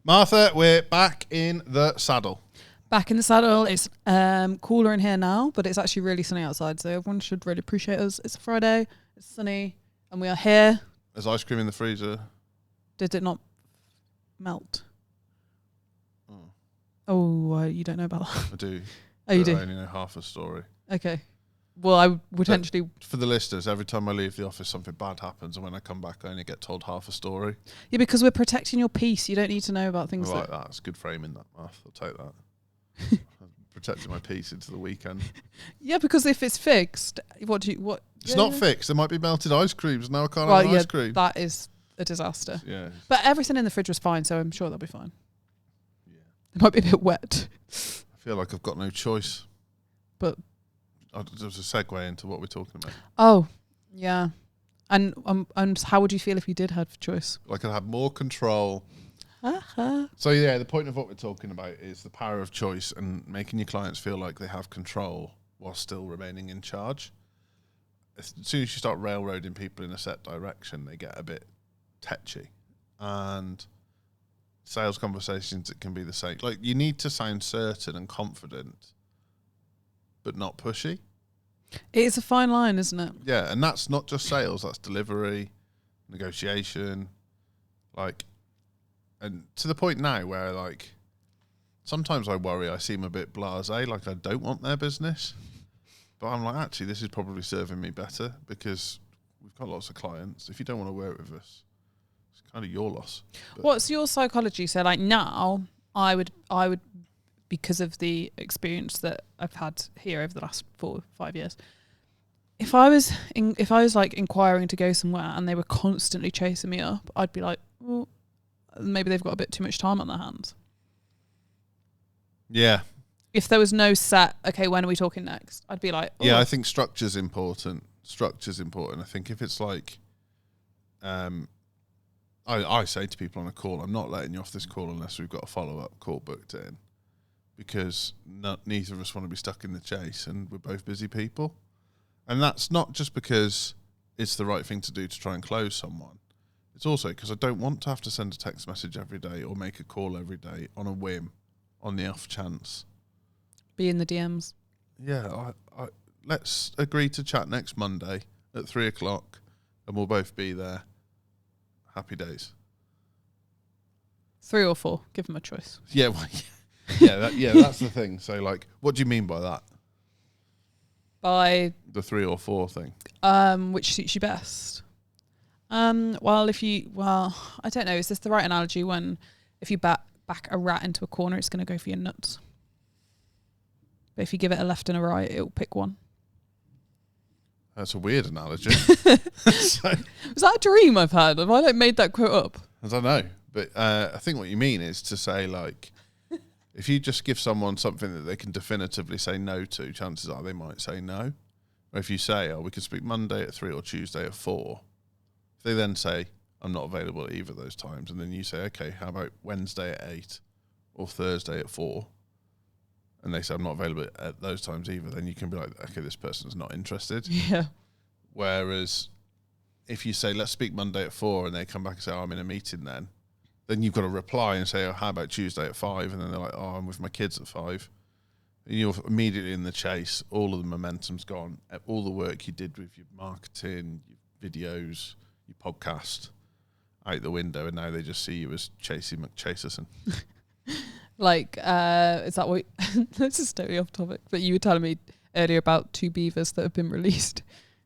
Martha, we're back in the saddle. Back in the saddle. It's cooler in here now, but it's actually really sunny outside, so everyone should really appreciate us. It's a Friday, it's sunny, and we are here. There's ice cream in the freezer. Did it not melt? Oh, you don't know about that? I do. Oh, you do? I only know half a story. Okay. Well, I would potentially... For the listeners, every time I leave the office, something bad happens, and when I come back, I only get told half a story. Yeah, because we're protecting your peace. You don't need to know about things I like that. It's good framing, that, Martha. I'll take that. Protecting my peace into the weekend. Yeah, because if it's fixed, what? It's not fixed. There might be melted ice creams. Now I can't have ice cream. That is a disaster. Yeah. But everything in the fridge was fine, so I'm sure they'll be fine. Yeah. It might be a bit wet. I feel like I've got no choice. But there's a segue into what we're talking about. Oh, yeah. And how would you feel if you did have choice? Like I'd have more control. So yeah, the point of what we're talking about is the power of choice and making your clients feel like they have control while still remaining in charge. As soon as you start railroading people in a set direction, they get a bit tetchy. And sales conversations, it can be the same. Like you need to sound certain and confident, but not pushy. It is a fine line, isn't it? Yeah, and that's not just sales, that's delivery, negotiation, like, and to the point now where, like, sometimes I worry I seem a bit blasé, like I don't want their business. But I'm like, actually, this is probably serving me better because we've got lots of clients. If you don't want to work with us, it's kind of your loss. But what's your psychology? So, like, now, I would, because of the experience that I've had here over the last 4 or 5 years, if I was like inquiring to go somewhere and they were constantly chasing me up, I'd be like, well, maybe they've got a bit too much time on their hands. Yeah. If there was no set, okay, when are we talking next? I'd be like, oh. Yeah, I think structure's important. I think if it's like, I say to people on a call, I'm not letting you off this call unless we've got a follow-up call booked in, because neither of us want to be stuck in the chase, and we're both busy people. And that's not just because it's the right thing to do to try and close someone. It's also because I don't want to have to send a text message every day or make a call every day on a whim, on the off chance. Be in the DMs. Yeah, let's agree to chat next Monday at 3:00 and we'll both be there. Happy days. 3 or 4. Give them a choice. Yeah, well, that's the thing. So, like, what do you mean by that? By the 3 or 4 thing. Which suits you best? I don't know. Is this the right analogy? When if you back a rat into a corner, it's going to go for your nuts. But if you give it a left and a right, it'll pick one. That's a weird analogy. Was that a dream I've had? Have I made that quote up? I don't know. But I think what you mean is to say, like, if you just give someone something that they can definitively say no to, chances are they might say no. Or if you say, we can speak Monday at 3 or Tuesday at 4, if they then say, I'm not available at either of those times, and then you say, okay, how about Wednesday at 8 or Thursday at 4, and they say, I'm not available at those times either, then you can be like, okay, this person's not interested. Yeah. Whereas if you say, let's speak Monday at 4, and they come back and say, I'm in a meeting then you've got to reply and say, how about Tuesday at 5? And then they're like, I'm with my kids at 5. And you're immediately in the chase. All of the momentum's gone. All the work you did with your marketing, your videos, your podcast, out the window, and now they just see you as Chasey McChaserson. Like, is that what... This is totally off topic, but you were telling me earlier about 2 beavers that have been released.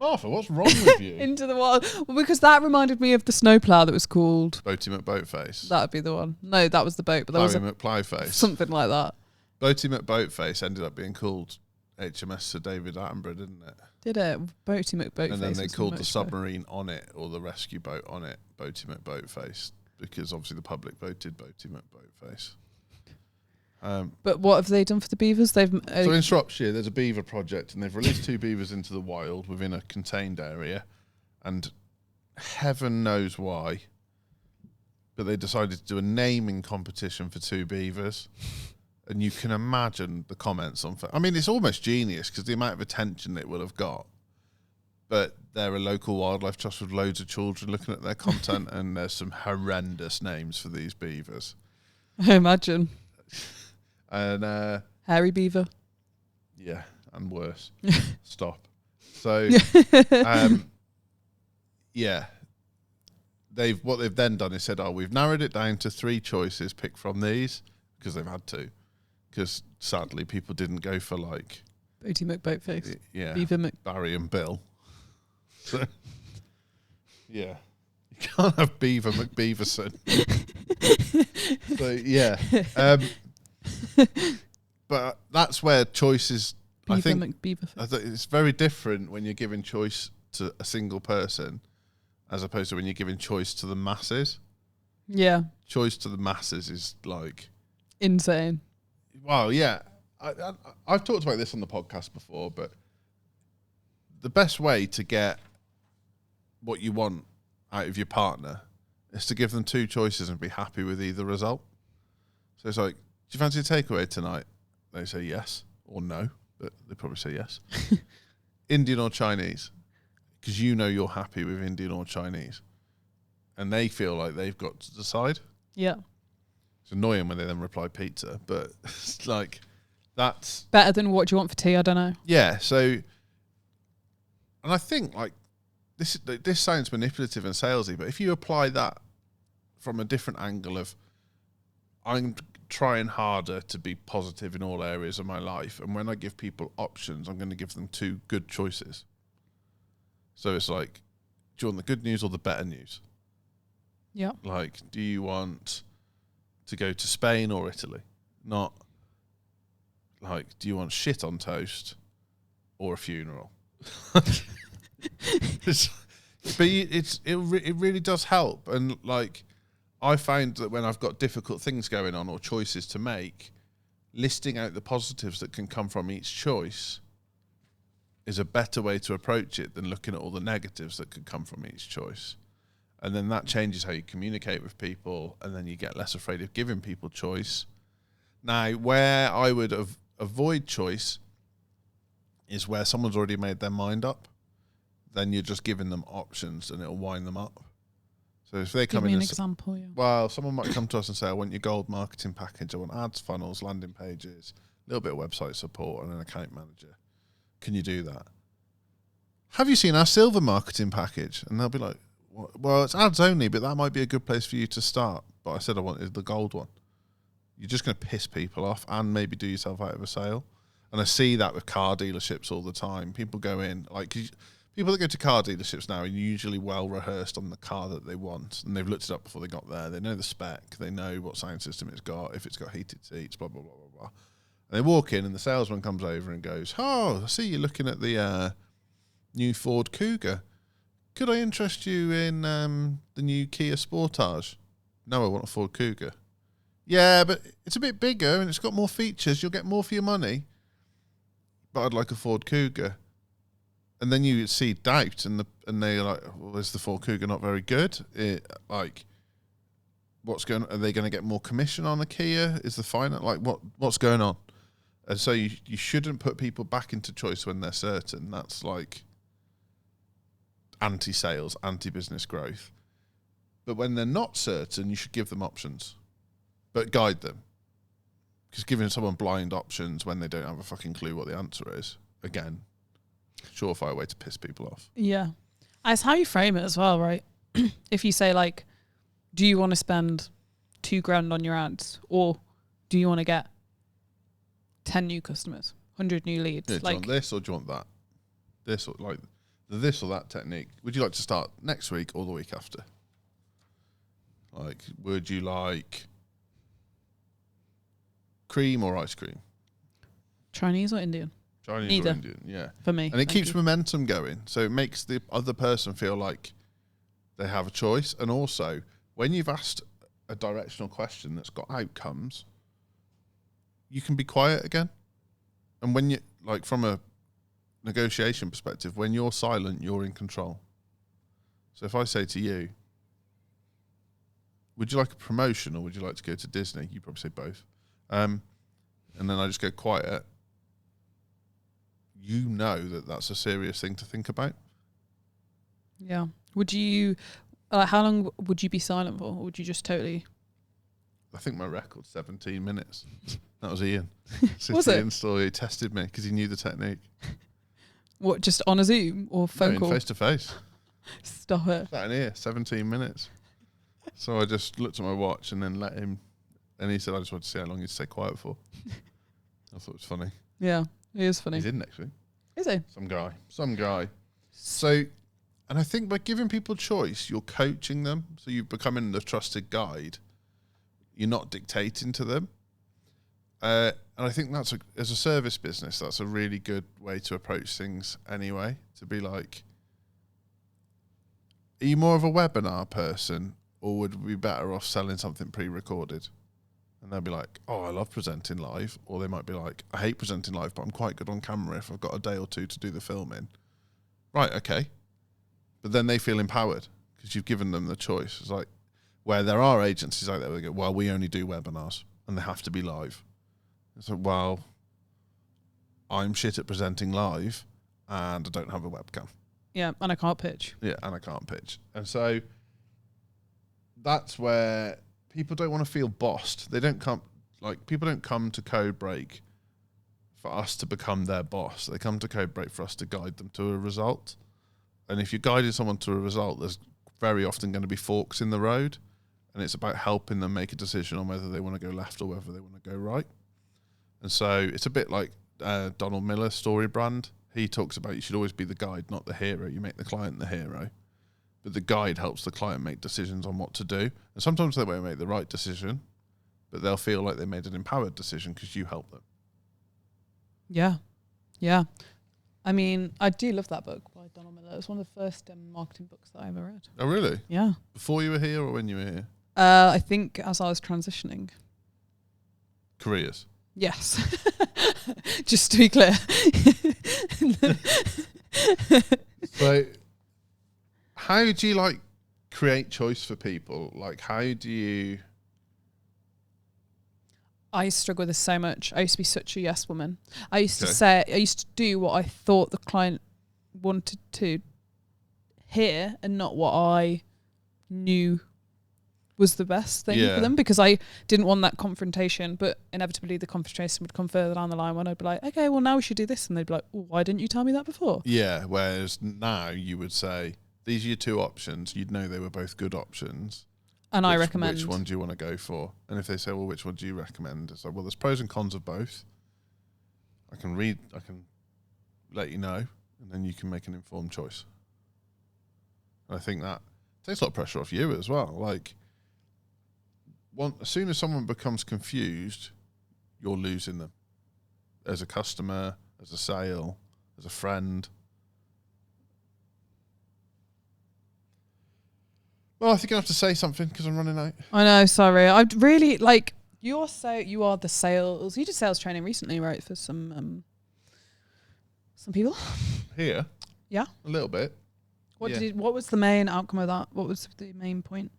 Martha, what's wrong with you? Into the water. Well, because that reminded me of the snowplow that was called... Boaty McBoatface. That would be the one. No, that was the boat, but that was McPlyface. Something like that. Boaty McBoatface ended up being called HMS Sir David Attenborough, didn't it? Did it? Boaty McBoatface. And then they called the submarine on it, or the rescue boat on it, Boaty McBoatface, because obviously the public voted Boaty McBoatface. But what have they done for the beavers? So in Shropshire, there's a beaver project, and they've released 2 beavers into the wild within a contained area, and heaven knows why, but they decided to do a naming competition for 2 beavers. And you can imagine the comments on... I mean, it's almost genius because the amount of attention it will have got. But they're a local wildlife trust with loads of children looking at their content, and there's some horrendous names for these beavers. I imagine. And Hairy beaver. yeah, and worse. Stop. So yeah. What they've then done is said, we've narrowed it down to 3 choices, pick from these, because they've had to. Because sadly people didn't go for like Boaty McBoatface. Yeah. Beaver Barry and Bill. So yeah. You can't have Beaver McBeaverson. So yeah. But that's where choices Beaver I think McBeaverface. it's very different when you're giving choice to a single person as opposed to when you're giving choice to the masses. Yeah. Choice to the masses is like insane. Well, yeah. I've talked about this on the podcast before, but the best way to get what you want out of your partner is to give them 2 choices and be happy with either result. So it's like, do you fancy a takeaway tonight? They say yes or no, but they probably say yes. Indian or Chinese? Because you know you're happy with Indian or Chinese. And they feel like they've got to decide. Yeah. It's annoying when they then reply pizza, but it's like, that's... Better than what do you want for tea? I don't know. Yeah, so... And I think, like, this sounds manipulative and salesy, but if you apply that from a different angle of, I'm trying harder to be positive in all areas of my life, and when I give people options, I'm going to give them 2 good choices. So it's like, do you want the good news or the better news? Yeah. Like, do you want to go to Spain or Italy? Not like, do you want shit on toast or a funeral? But it really does help. And like, I find that when I've got difficult things going on or choices to make, listing out the positives that can come from each choice is a better way to approach it than looking at all the negatives that could come from each choice. And then that changes how you communicate with people, and then you get less afraid of giving people choice. Now, where I would avoid choice is where someone's already made their mind up. Then you're just giving them options, and it'll wind them up. So if they come Give me in an example. Yeah. well, someone might come to us and say, I want your gold marketing package. I want ads, funnels, landing pages, a little bit of website support, and an account manager. Can you do that? Have you seen our silver marketing package? And they'll be like, well, it's ads only, but that might be a good place for you to start. But I said I wanted the gold one. You're just going to piss people off and maybe do yourself out of a sale. And I see that with car dealerships all the time. People go in, like, people that go to car dealerships now are usually well rehearsed on the car that they want, and they've looked it up before they got there. They know the spec, they know what sound system it's got, if it's got heated seats, blah blah blah blah blah. And they walk in, and the salesman comes over and goes, "Oh, I see you're looking at the new Ford Cougar. Could I interest you in the new Kia Sportage?" "No, I want a Ford Cougar." "Yeah, but it's a bit bigger and it's got more features. You'll get more for your money." "But I'd like a Ford Cougar." And then you see doubt, and they're like, "Well, is the Ford Cougar not very good? What's going? Are they going to get more commission on a Kia? Is the finance what's going on?" And so you shouldn't put people back into choice when they're certain. That's like anti-sales, anti-business growth. But when they're not certain, you should give them options, but guide them. Because giving someone blind options when they don't have a fucking clue what the answer is, again, surefire way to piss people off. Yeah. It's how you frame it as well, right? If you say, like, do you want to spend $2,000 on your ads, or do you want to get 10 new customers, 100 new leads? Yeah, do you want this or do you want that? This or like this or that technique? Would you like to start next week or the week after? Like, would you like cream or ice cream? Chinese or Indian? Chinese Neither. or Indian, yeah. For me. And it keeps momentum going. So it makes the other person feel like they have a choice. And also, when you've asked a directional question that's got outcomes, you can be quiet again. And when you, like, from a negotiation perspective, when you're silent, you're in control. So if I say to you, would you like a promotion or would you like to go to Disney? You probably say both. And then I just go quiet. You know that that's a serious thing to think about. Yeah. Would you, how long would you be silent for? Or would you just totally? I think my record's 17 minutes. That was Ian. Was it? Ian story. He tested me because he knew the technique. What, just on a Zoom or phone call? Face to face. Stop it. Sat in here, 17 minutes. So I just looked at my watch and then let him, and he said, I just wanted to see how long he'd stay quiet for. I thought it was funny. Yeah, it is funny. He's in next week. Is he? Some guy. So, and I think by giving people choice, you're coaching them. So you're becoming the trusted guide. You're not dictating to them. And I think that's, as a service business, that's a really good way to approach things anyway. To be like, are you more of a webinar person, or would we be better off selling something pre-recorded? And they'll be like, oh, I love presenting live. Or they might be like, I hate presenting live, but I'm quite good on camera if I've got a day or two to do the filming. Right, okay. But then they feel empowered because you've given them the choice. It's like where there are agencies out there that go, well, we only do webinars and they have to be live. It's like, well, I'm shit at presenting live and I don't have a webcam. Yeah, and I can't pitch. Yeah, and I can't pitch. And so that's where people don't want to feel bossed. They don't come, like, people don't come to Code Break for us to become their boss. They come to Code Break for us to guide them to a result. And if you're guiding someone to a result, there's very often going to be forks in the road. And it's about helping them make a decision on whether they want to go left or whether they want to go right. And so it's a bit like Donald Miller's story brand. He talks about you should always be the guide, not the hero. You make the client the hero. But the guide helps the client make decisions on what to do. And sometimes they won't make the right decision, but they'll feel like they made an empowered decision because you helped them. Yeah. Yeah. I mean, I do love that book by Donald Miller. It was one of the first marketing books that I ever read. Oh, really? Yeah. Before you were here or when you were here? I think as I was transitioning. Careers? Yes. Just to be clear. So, how do you, like, create choice for people? Like, how do you... I struggle with this so much. I used to be such a yes woman. I used to do what I thought the client wanted to hear and not what I knew was the best thing for them, because I didn't want that confrontation, but inevitably the confrontation would come further down the line when I'd be like, okay, well now we should do this. And they'd be like, oh, why didn't you tell me that before? Yeah, whereas now you would say, these are your two options. You'd know they were both good options. And I recommend. Which one do you want to go for? And if they say, well, which one do you recommend? It's like, well, there's pros and cons of both. I can let you know, and then you can make an informed choice. And I think that takes a lot of pressure off you as well. Like, as soon as someone becomes confused, you're losing them. As a customer, as a sale, as a friend. Well, I think I have to say something because I'm running out. I know, sorry. I'd really like you are the sales. You did sales training recently, right? For some people. Here? Yeah. A little bit. What was the main outcome of that? What was the main point?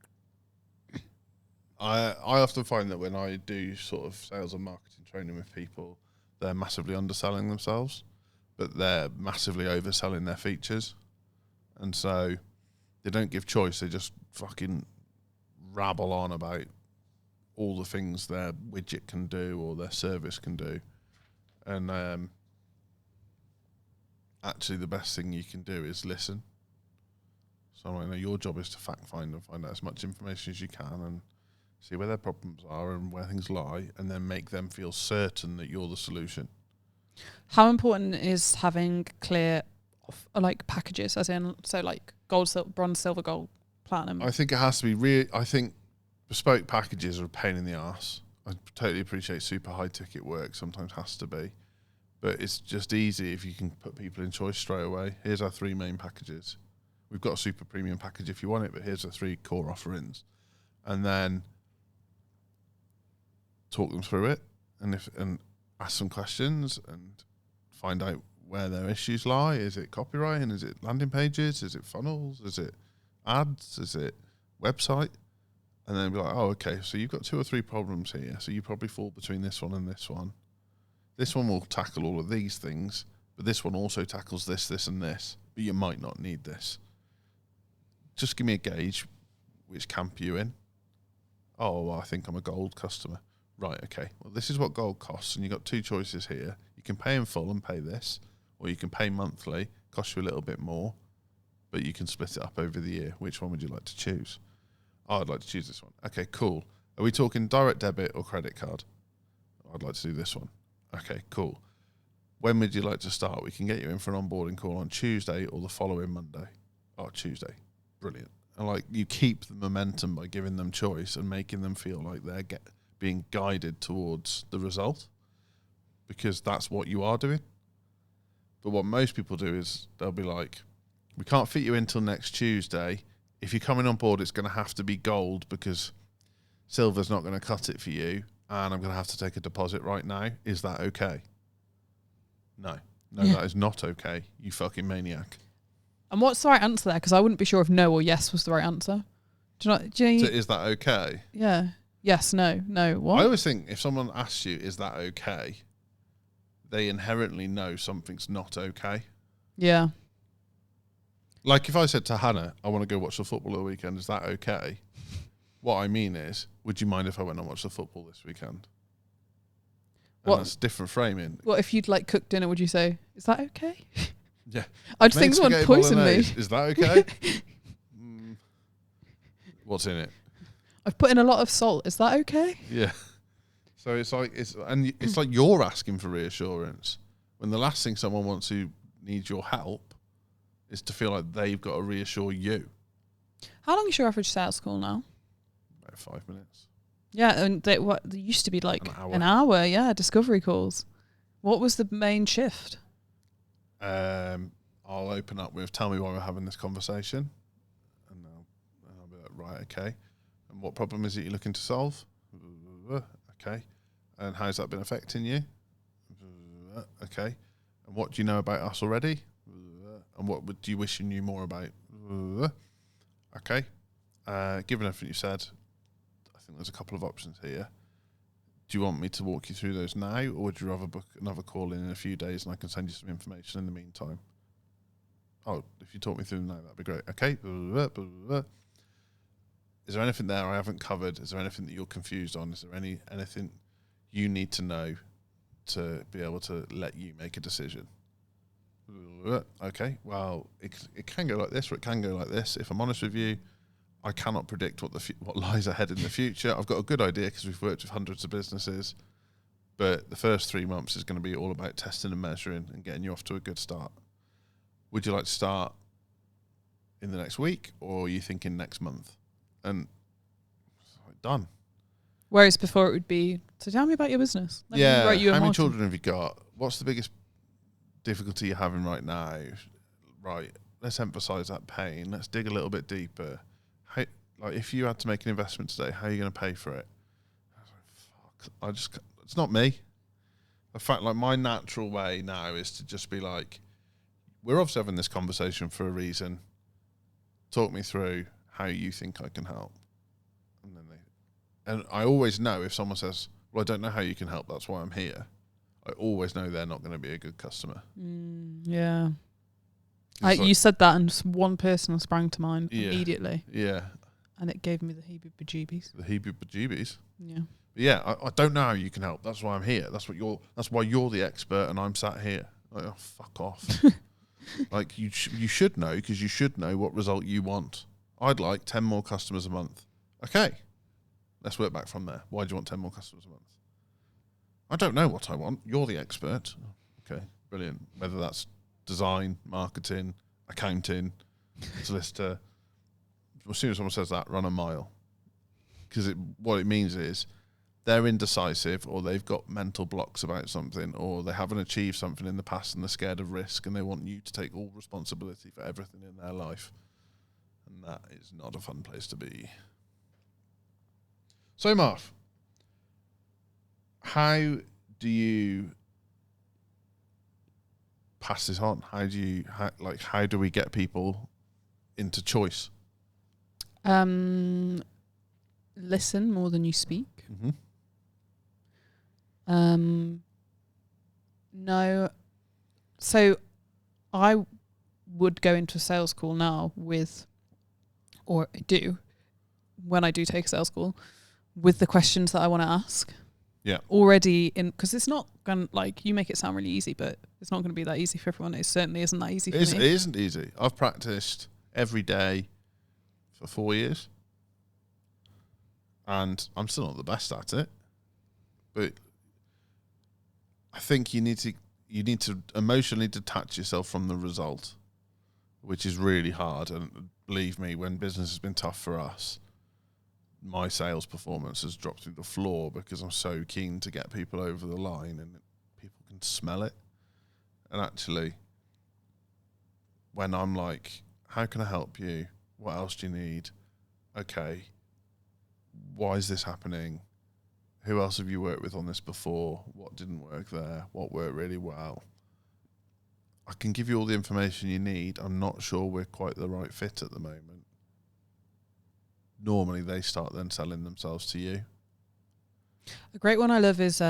I often find that when I do sort of sales and marketing training with people, they're massively underselling themselves, but they're massively overselling their features. And so they don't give choice. They just fucking rabble on about all the things their widget can do or their service can do. And actually the best thing you can do is listen. So I know your job is to fact find and find out as much information as you can and see where their problems are and where things lie, and then make them feel certain that you're the solution. How important is having clear, like, packages, as in, so like gold, bronze, silver, gold, platinum? I think it has to be I think bespoke packages are a pain in the arse. I totally appreciate super high ticket work sometimes has to be, but it's just easy if you can put people in choice straight away. Here's our 3 main packages. We've got a super premium package if you want it, but here's the 3 core offerings. And then talk them through it and ask some questions and find out where their issues lie. Is it copywriting? Is it landing pages? Is it funnels? Is it ads? Is it website? And then be like, oh, okay, so you've got 2 or 3 problems here. So you probably fall between this one and this one. This one will tackle all of these things, but this one also tackles this, this, and this. But you might not need this. Just give me a gauge which camp you're in. Oh, well, I think I'm a gold customer. Right, okay. Well, this is what gold costs, and you've got two choices here. You can pay in full and pay this, or you can pay monthly, cost you a little bit more, but you can split it up over the year. Which one would you like to choose? Oh, I'd like to choose this one. Okay, cool. Are we talking direct debit or credit card? I'd like to do this one. Okay, cool. When would you like to start? We can get you in for an onboarding call on Tuesday or the following Monday. Oh, Tuesday. Brilliant. And like, you keep the momentum by giving them choice and making them feel like they're being guided towards the result, because that's what you are doing. But what most people do is they'll be like, we can't fit you in till next Tuesday. If you're coming on board, it's going to have to be gold because silver's not going to cut it for you, and I'm going to have to take a deposit right now. Is that okay? No, that is not okay, you fucking maniac. And what's the right answer there? Because I wouldn't be sure if no or yes was the right answer. Do you know, So is that okay? Yeah. Yes, no, what? I always think if someone asks you, is that okay, they inherently know something's not okay. Yeah. Like if I said to Hannah, I want to go watch the football at the weekend, is that okay? What I mean is, would you mind if I went and watched the football this weekend? And that's different framing. What if you'd like cooked dinner, would you say, is that okay? Yeah. I just think someone poisoned me. Is that okay? What's in it? I've put in a lot of salt. Is that okay? Yeah. So it's like you're asking for reassurance when the last thing someone wants who needs your help is to feel like they've got to reassure you. How long is your average sales call now? About 5 minutes. Yeah, and they used to be like an hour. Yeah, discovery calls. What was the main shift? I'll open up with, tell me why we're having this conversation. And I'll be like, right, okay. And what problem is it you're looking to solve? Okay. And how's that been affecting you? Okay. And what do you know about us already? And what do you wish you knew more about? Okay. Given everything you said, I think there's a couple of options here. Do you want me to walk you through those now, or would you rather book another call in a few days and I can send you some information in the meantime? Oh, if you talk me through them now, that'd be great. Okay. Is there anything there I haven't covered? Is there anything that you're confused on? Is there anything you need to know to be able to let you make a decision? Okay, well, it can go like this, or it can go like this. If I'm honest with you, I cannot predict what lies ahead in the future. I've got a good idea because we've worked with hundreds of businesses, but the first 3 months is going to be all about testing and measuring and getting you off to a good start. Would you like to start in the next week, or are you thinking next month? And done. Whereas before it would be, so tell me about your business. Let me write you a how many marketing. children have you got? What's the biggest difficulty you're having right now? Right, let's emphasize that pain. Let's dig a little bit deeper. Like if you had to make an investment today, how are you going to pay for it? I was like, fuck, it's not me. In fact, like my natural way now is to just be like, we're obviously having this conversation for a reason. Talk me through how you think I can help. And I always know if someone says, well, I don't know how you can help, that's why I'm here. I always know they're not going to be a good customer. Yeah. You said that and one person sprang to mind immediately. Yeah. And it gave me the heebie-bejeebies. The heebie-bejeebies? Yeah. But yeah, I don't know how you can help. That's why I'm here. That's why you're the expert and I'm sat here. Like, oh, fuck off. Like, you should know, because you should know what result you want. I'd like 10 more customers a month. Okay. Let's work back from there. Why do you want 10 more customers a month? I don't know what I want. You're the expert. Okay, brilliant. Whether that's design, marketing, accounting, solicitor. As soon as someone says that, run a mile. Because what it means is they're indecisive, or they've got mental blocks about something, or they haven't achieved something in the past and they're scared of risk, and they want you to take all responsibility for everything in their life. And that is not a fun place to be. So, Marv, how do you pass this on? How do we get people into choice? Listen more than you speak. Mm-hmm. No. So I would go into a sales call now when I do take a sales call, with the questions that I want to ask. Yeah. Already in, because it's not going to, like, you make it sound really easy, but it's not going to be that easy for everyone. It certainly isn't that easy for me. It isn't easy. I've practiced every day for 4 years. And I'm still not the best at it. But I think you need to emotionally detach yourself from the result, which is really hard. And believe me, when business has been tough for us, my sales performance has dropped through the floor because I'm so keen to get people over the line and people can smell it. And actually, when I'm like, how can I help you? What else do you need? Okay, why is this happening? Who else have you worked with on this before? What didn't work there? What worked really well? I can give you all the information you need. I'm not sure we're quite the right fit at the moment. Normally, they start then selling themselves to you. A great one I love is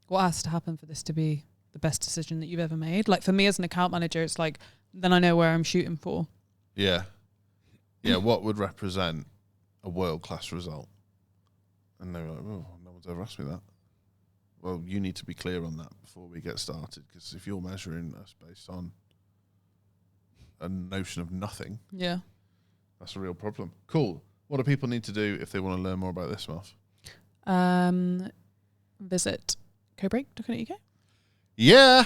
what has to happen for this to be the best decision that you've ever made? Like, for me as an account manager, it's like, then I know where I'm shooting for. Yeah. Yeah, what would represent a world-class result? And they were like, oh, no one's ever asked me that. Well, you need to be clear on that before we get started, because if you're measuring us based on a notion of nothing, yeah, that's a real problem. Cool. What do people need to do if they want to learn more about this, Muff? Visit cobreak.co.uk. Yeah.